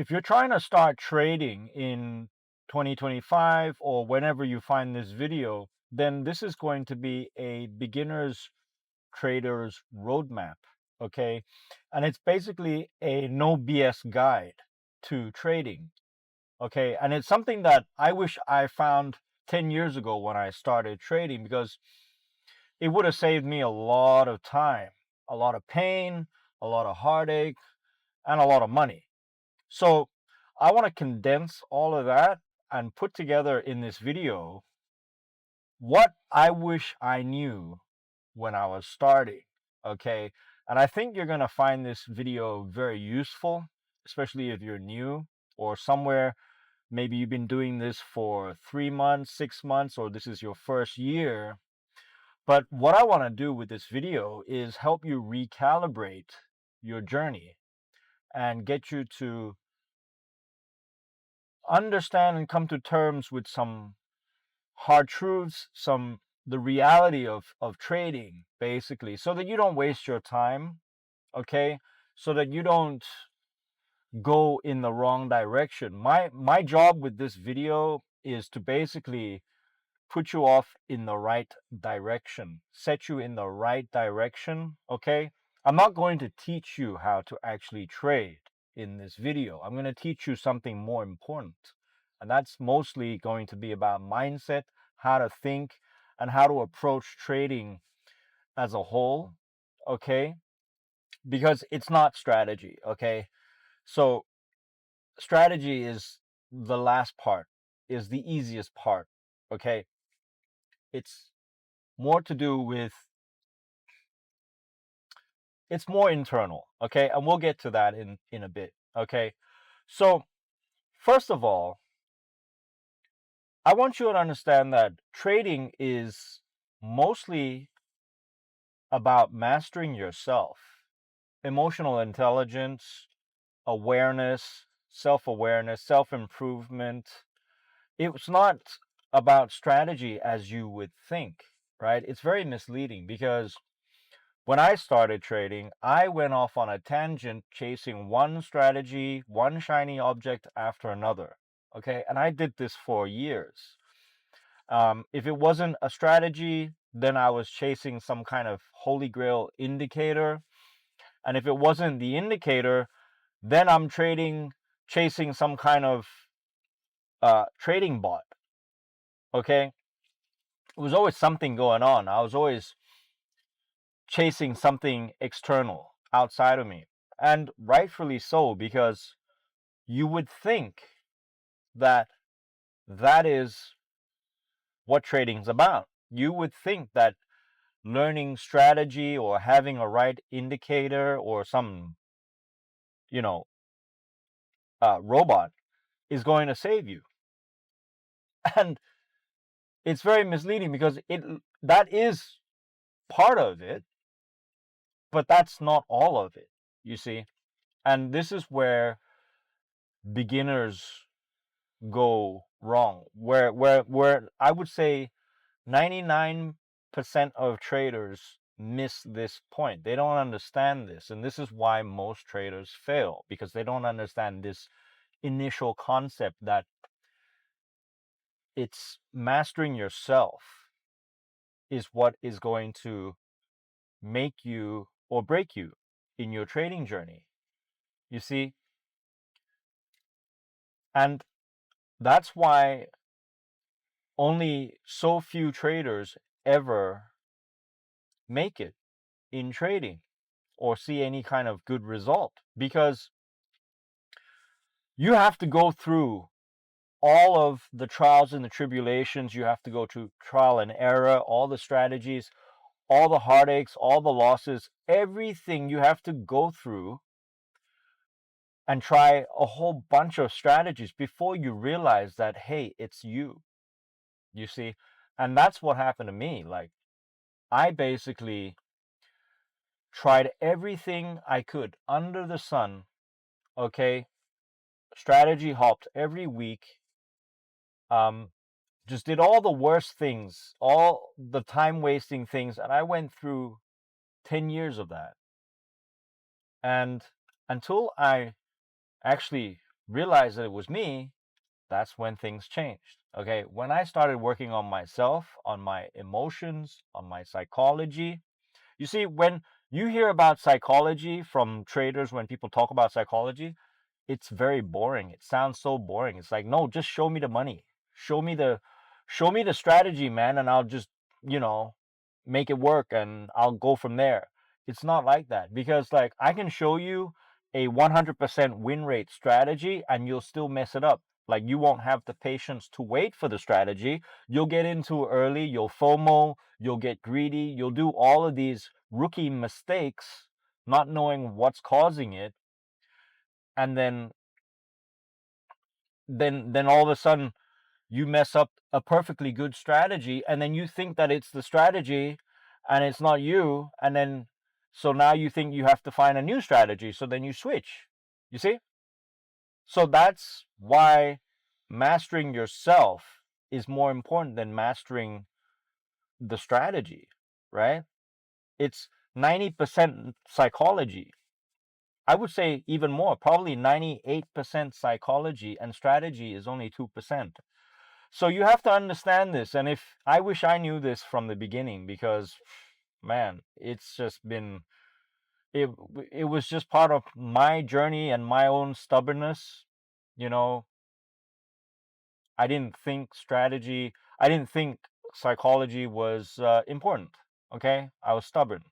if you're trying to start trading in 2025 or whenever you find this video, then this is going to be a beginner's trader's roadmap. Okay. And it's basically a no BS guide to trading. Okay. And it's something that I wish I found 10 years ago when I started trading, because it would have saved me a lot of time, a lot of pain, a lot of heartache, and a lot of money. So I want to condense all of that and put together in this video what I wish I knew when I was starting. Okay. And I think you're going to find this video very useful, especially if you're new or somewhere. Maybe you've been doing this for 3 months, 6 months, or this is your first year. But what I want to do with this video is help you recalibrate your journey and get you to understand and come to terms with some hard truths, some the reality of trading, basically, so that you don't waste your time. Okay, so that you don't go in the wrong direction. My job with this video is to basically put you off in the right direction, set you in the right direction. Okay, I'm not going to teach you how to actually trade in this video. I'm going to teach you something more important, and that's mostly going to be about mindset, how to think, and how to approach trading as a whole. Okay, because it's not strategy. Okay, so strategy is the last part, is the easiest part. Okay, it's more to do with, it's more internal. Okay, and we'll get to that in a bit. Okay, so first of all, I want you to understand that trading is mostly about mastering yourself, emotional intelligence, awareness, self-awareness, self-improvement. It's not about strategy as you would think, right? It's very misleading, because when I started trading, I went off on a tangent chasing one strategy, one shiny object after another. Okay, and I did this for years. If it wasn't a strategy, then I was chasing some kind of holy grail indicator. And if it wasn't the indicator, then I'm chasing some kind of trading bot. Okay, it was always something going on. I was always chasing something external outside of me. And rightfully so, because you would think that that is what trading's about. You would think that learning strategy or having a right indicator or some, you know, robot is going to save you. And it's very misleading, because that is part of it, but that's not all of it, you see. And this is where beginners go wrong, where I would say 99% of traders miss this point. They don't understand this, and this is why most traders fail, because they don't understand this initial concept that it's mastering yourself is what is going to make you or break you in your trading journey, you see. And that's why only so few traders ever make it in trading or see any kind of good result, because you have to go through all of the trials and the tribulations. You have to go to trial and error, all the strategies, all the heartaches, all the losses, everything you have to go through and try a whole bunch of strategies before you realize that, hey, it's you see. And that's what happened to me. Like, I basically tried everything I could under the sun. Okay, strategy hopped every week. um just did all the worst things, all the time wasting things, and I went through 10 years of that. And until I actually realized that it was me, that's when things changed. Okay, when I started working on myself, on my emotions, on my psychology. You see, when you hear about psychology from traders, when people talk about psychology, it's very boring. It sounds so boring. It's like, no, just show me the money. Show me the show me the strategy, man, and I'll just, you know, make it work and I'll go from there. It's not like that because like I can show you a 100% win rate strategy and you'll still mess it up. Like you won't have the patience to wait for the strategy. You'll get in too early, you'll FOMO, you'll get greedy, you'll do all of these rookie mistakes not knowing what's causing it, and then all of a sudden you mess up a perfectly good strategy and then you think that it's the strategy and it's not you, and then so now you think you have to find a new strategy, so then you switch. You see? So that's why mastering yourself is more important than mastering the strategy, right? It's 90% psychology. I would say even more, probably 98% psychology, and strategy is only 2%. So you have to understand this. And if I wish I knew this from the beginning, because man, it's just been it it was just part of my journey and my own stubbornness. You know, I didn't think psychology was important. Okay, I was stubborn,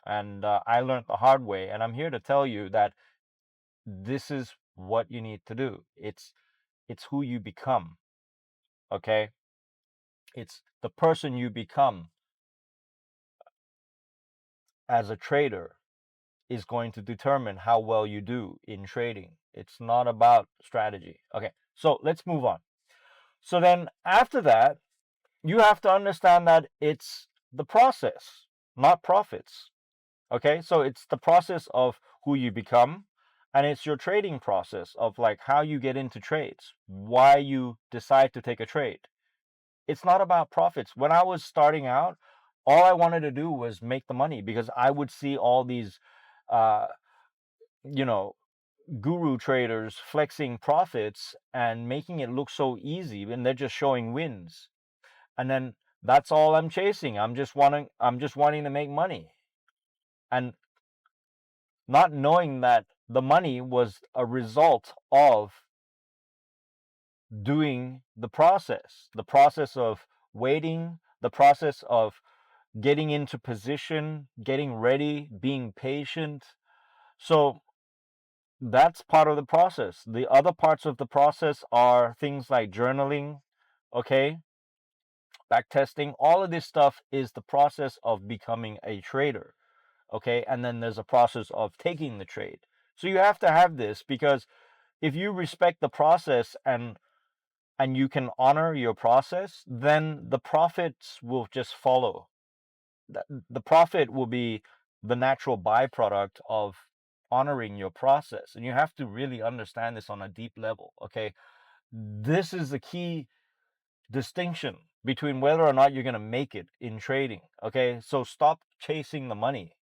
and I learned the hard way. And I'm here to tell you that this is what you need to do. It's who you become. Okay, it's the person you become as a trader is going to determine how well you do in trading. It's not about strategy. Okay, so let's move on. So then after that, you have to understand that it's the process, not profits. Okay, so it's the process of who you become, and it's your trading process of like how you get into trades, why you decide to take a trade. It's not about profits. When I was starting out, all I wanted to do was make the money because I would see all these uh, you know, guru traders flexing profits and making it look so easy when they're just showing wins. And then that's all I'm chasing. I'm just wanting to make money. And not knowing that the money was a result of doing the process of waiting, the process of getting into position, getting ready, being patient. So that's part of the process. The other parts of the process are things like journaling, okay, backtesting. All of this stuff is the process of becoming a trader, okay? And then there's a process of taking the trade. So you have to have this because if you respect the process and you can honor your process, then the profits will just follow. The profit will be the natural byproduct of honoring your process. And you have to really understand this on a deep level, okay? This is the key distinction between whether or not you're going to make it in trading, okay? So stop chasing the money,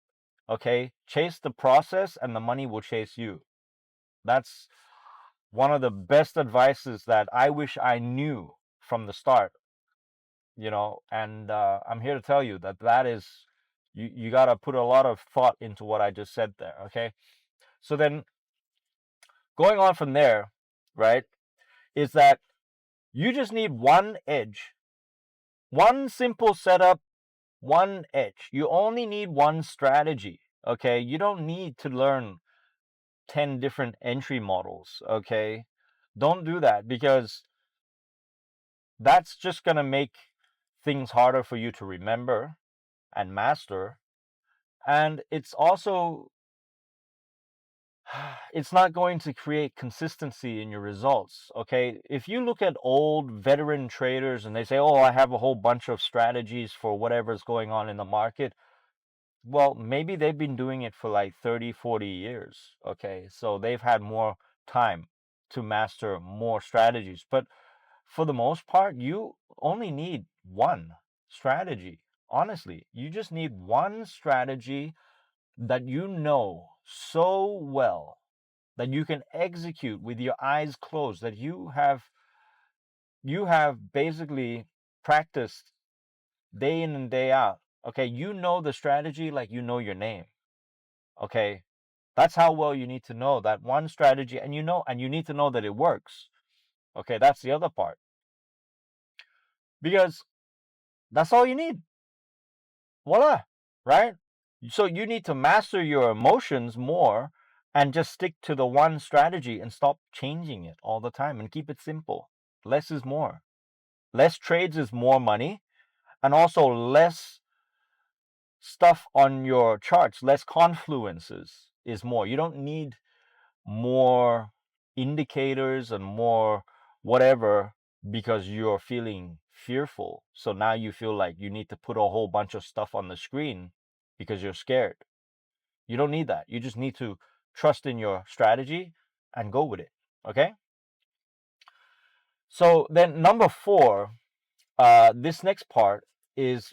okay? Chase the process and the money will chase you. That's one of the best advices that I wish I knew from the start, and I'm here to tell you that that is you got to put a lot of thought into what I just said there, okay? So then going on from there, right, is that you just need one edge, one simple setup, one edge. You only need one strategy, okay? You don't need to learn 10 different entry models, okay? Don't do that because that's just going to make things harder for you to remember and master. And it's also it's not going to create consistency in your results, okay? If you look at old veteran traders and they say, "Oh, I have a whole bunch of strategies for whatever's going on in the market." Well, maybe they've been doing it for like 30, 40 years, okay? So they've had more time to master more strategies. But for the most part, you only need one strategy. Honestly, you just need one strategy that you know so well, that you can execute with your eyes closed, that you have basically practiced day in and day out. Okay, you know the strategy like you know your name. Okay, that's how well you need to know that one strategy, and you need to know that it works. Okay, that's the other part, because that's all you need. Voila, right? So you need to master your emotions more and just stick to the one strategy and stop changing it all the time and keep it simple. Less is more. Less trades is more money, and also less stuff on your charts, less confluences is more. You don't need more indicators and more whatever because you're feeling fearful. So now you feel like you need to put a whole bunch of stuff on the screen because you're scared. You don't need that. You just need to trust in your strategy and go with it. Okay? So then number 4, this next part is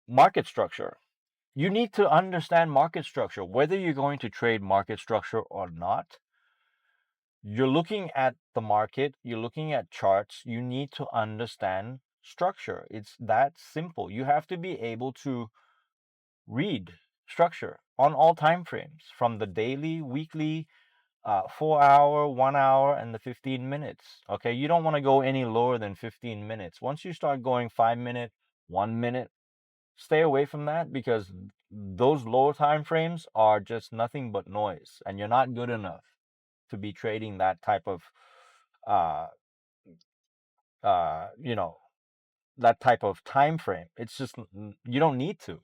market structure. You need to understand market structure. Whether you're going to trade market structure or not, you're looking at the market, you're looking at charts, you need to understand structure. It's that simple. You have to be able to read structure on all time frames, from the daily, weekly, 4 hour, 1 hour, and the 15 minutes. Okay, you don't want to go any lower than 15 minutes. Once you start going 5 minute, 1 minute, stay away from that, because those lower time frames are just nothing but noise, and you're not good enough to be trading that type of uh you know, that type of time frame. It's just you don't need to,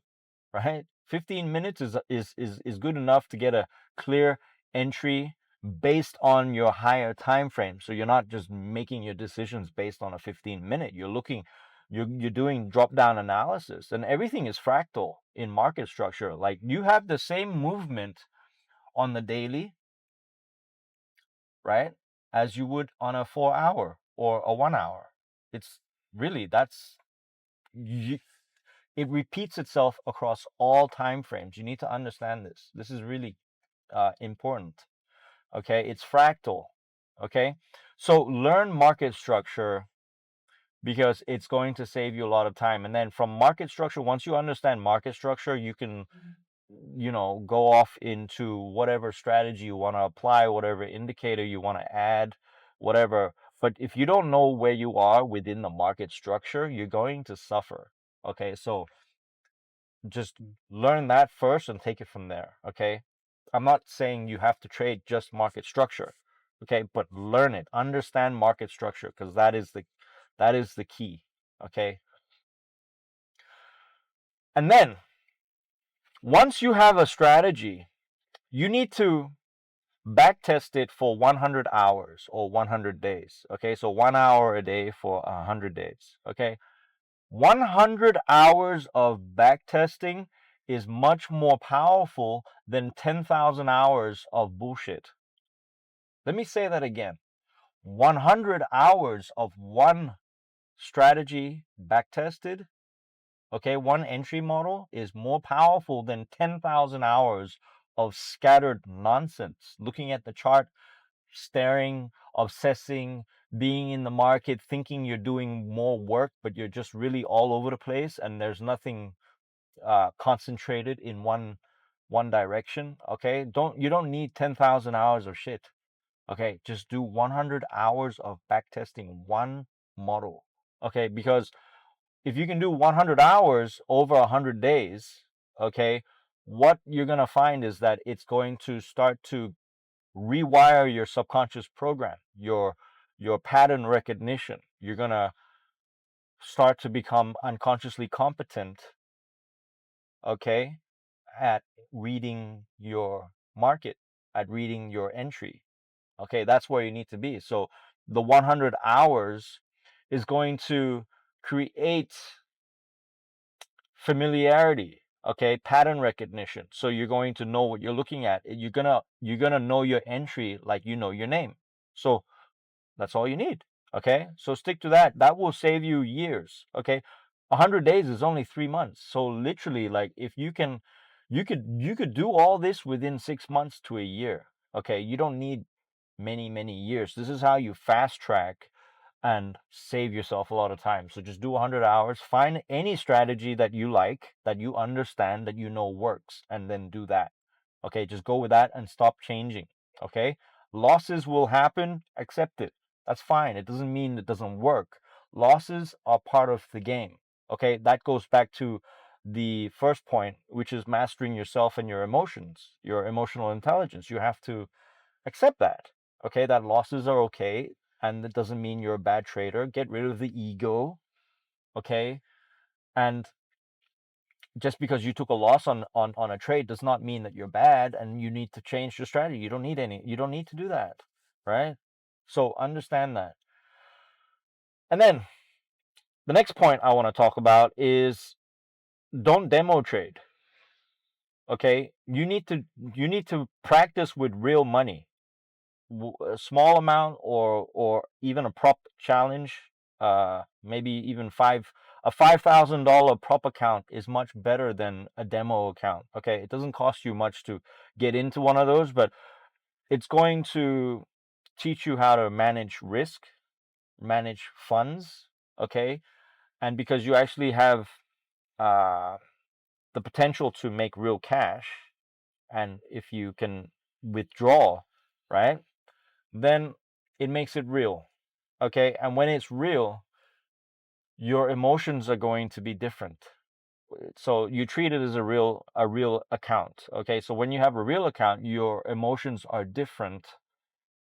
right? 15 minutes is good enough to get a clear entry based on your higher time frame. So you're not just making your decisions based on a 15-minute. You're doing drop down analysis, and everything is fractal in market structure. Like, you have the same movement on the daily, right, as you would on a 4 hour or a 1 hour. It's really, that's you, it repeats itself across all time frames. You need to understand this. This is really important. Okay, it's fractal. Okay, so learn market structure, because it's going to save you a lot of time. And then from market structure, once you understand market structure, you can, go off into whatever strategy you want to apply, whatever indicator you want to add, whatever. But if you don't know where you are within the market structure, you're going to suffer. Okay, so just learn that first and take it from there. Okay, I'm not saying you have to trade just market structure. Okay, but learn it, understand market structure, because that is the key. Okay, and then once you have a strategy, you need to back test it for 100 hours or 100 days. Okay, so 1 hour a day for 100 days. Okay, 100 hours of back testing is much more powerful than 10,000 hours of bullshit. Let me say that again. 100 hours of one strategy back tested, okay, one entry model, is more powerful than 10,000 hours of scattered nonsense. Looking at the chart, staring, obsessing, being in the market, thinking you're doing more work, but you're just really all over the place, and there's nothing concentrated in one direction. Okay, you don't need 10,000 hours of shit. Okay, just do 100 hours of backtesting one model. Okay, because if you can do 100 hours over 100 days, okay, what you're going to find is that it's going to start to rewire your subconscious program, your pattern recognition. You're going to start to become unconsciously competent, okay, at reading your market, at reading your entry. Okay, that's where you need to be. So the 100 hours is going to create familiarity, okay, pattern recognition. So you're going to know what you're looking at. You're gonna know your entry like you know your name. So that's all you need. Okay, so stick to that. That will save you years. Okay, 100 days is only 3 months. So literally, like, if you could do all this within 6 months to a year. Okay, you don't need many years. This is how you fast track and save yourself a lot of time. So just do 100 hours, find any strategy that you like, that you understand, that you know works, and then do that. Okay, just go with that and stop changing. Okay, losses will happen, accept it. That's fine. It doesn't mean it doesn't work. Losses are part of the game. Okay, that goes back to the first point, which is mastering yourself and your emotions, your emotional intelligence. You have to accept that. Okay, that losses are okay, and that doesn't mean you're a bad trader. Get rid of the ego. Okay, and just because you took a loss on a trade does not mean that you're bad and you need to change your strategy. You don't need to do that, right? So understand that. And then the next point I want to talk about is don't demo trade. Okay, you need to practice with real money. A small amount or even a prop challenge, maybe even a $5,000 prop account is much better than a demo account. Okay, it doesn't cost you much to get into one of those, but it's going to teach you how to manage risk, manage funds. Okay, and because you actually have uh, the potential to make real cash, and if you can withdraw, right, then it makes it real. Okay, and when it's real, your emotions are going to be different. So you treat it as a real account. Okay, so when you have a real account, your emotions are different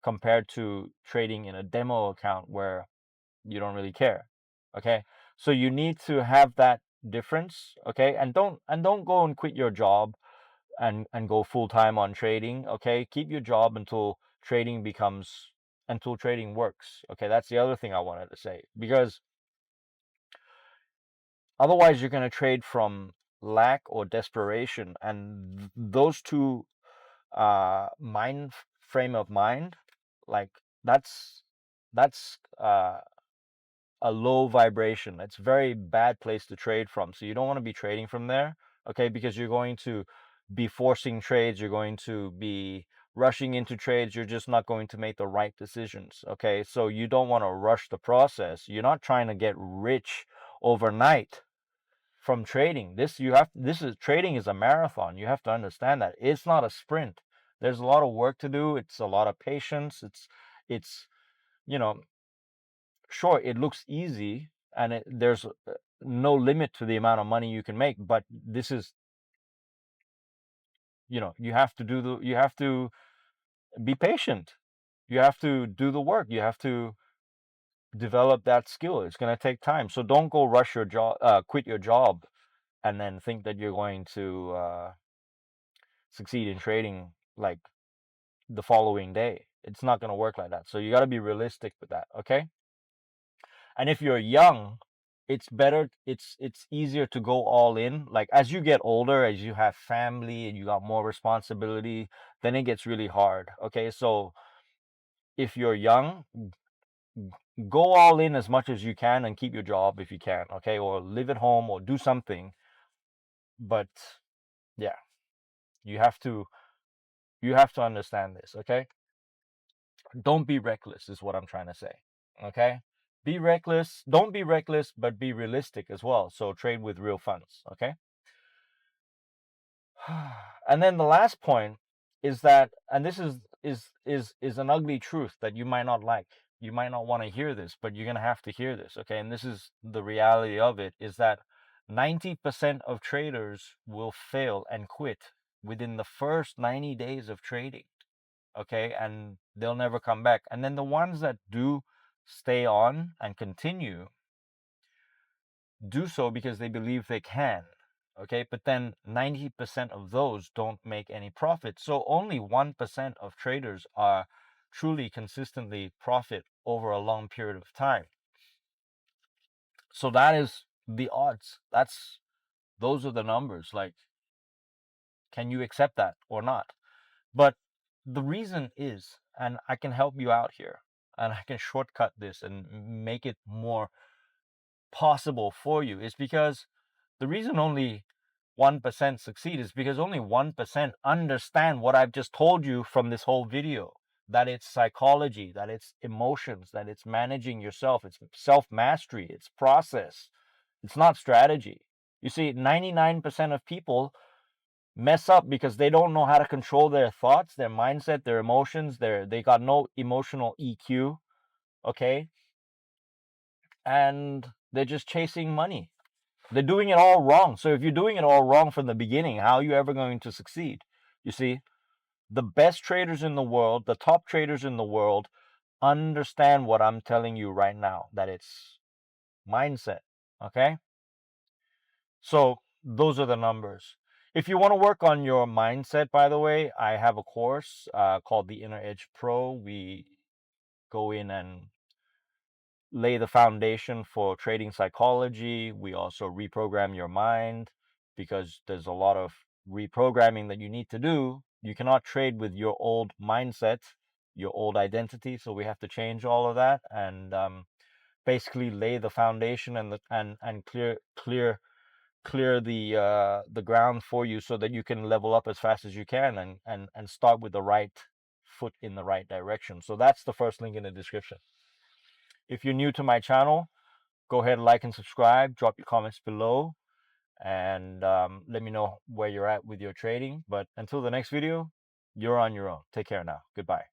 compared to trading in a demo account where you don't really care. Okay, so you need to have that difference. Okay, and don't go and quit your job and go full time on trading. Okay, keep your job until trading works. Okay, that's the other thing I wanted to say, because otherwise you're going to trade from lack or desperation, and those two mind frame of mind, like that's a low vibration. It's a very bad place to trade from. So you don't want to be trading from there, okay? Because you're going to be forcing trades, you're going to be rushing into trades, you're just not going to make the right decisions, okay? So you don't want to rush the process. You're not trying to get rich overnight from trading. This is trading is a marathon. You have to understand that. It's not a sprint. There's a lot of work to do. It's a lot of patience. It's you know, sure, it looks easy, and there's no limit to the amount of money you can make, but this is, you have to you have to be patient. You have to do the work. You have to develop that skill. It's going to take time. So don't go rush your job, quit your job, and then think that you're going to succeed in trading like the following day. It's not going to work like that. So you got to be realistic with that, okay? And if you're young, it's easier to go all in. Like as you get older, as you have family and you got more responsibility, then it gets really hard. Okay, so if you're young, go all in as much as you can and keep your job if you can, okay, or live at home or do something. But yeah, you have to understand this, okay? Don't be reckless is what I'm trying to say. Okay, be reckless, don't be reckless, but be realistic as well. So trade with real funds. Okay. And then the last point is that, and this is an ugly truth that you might not like, you might not want to hear this, but you're going to have to hear this. Okay, and this is the reality of it, is that 90% of traders will fail and quit within the first 90 days of trading. Okay, and they'll never come back. And then the ones that do stay on and continue do so because they believe they can. Okay, but then 90% of those don't make any profit. So only 1% of traders are truly consistently profit over a long period of time. So that is the odds. Those are the numbers. Like, can you accept that or not? But the reason is, and I can help you out here, and I can shortcut this and make it more possible for you, is because the reason only 1% succeed is because only 1% understand what I've just told you from this whole video, that it's psychology, that it's emotions, that it's managing yourself, it's self-mastery, it's process, it's not strategy. You see, 99% of people mess up because they don't know how to control their thoughts, their mindset, their emotions, they got no emotional EQ, okay? And they're just chasing money. They're doing it all wrong. So if you're doing it all wrong from the beginning, how are you ever going to succeed? You see, the best traders in the world, the top traders in the world, understand what I'm telling you right now, that it's mindset, okay? So those are the numbers. If you want to work on your mindset, by the way, I have a course called the Inner Edge Pro. We go in and lay the foundation for trading psychology. We also reprogram your mind because there's a lot of reprogramming that you need to do. You cannot trade with your old mindset, your old identity. So we have to change all of that and basically lay the foundation and clear the ground for you so that you can level up as fast as you can and start with the right foot in the right direction. So that's the first link in the description. If you're new to my channel, go ahead, like and subscribe, drop your comments below, and let me know where you're at with your trading. But until the next video, you're on your own. Take care now. Goodbye.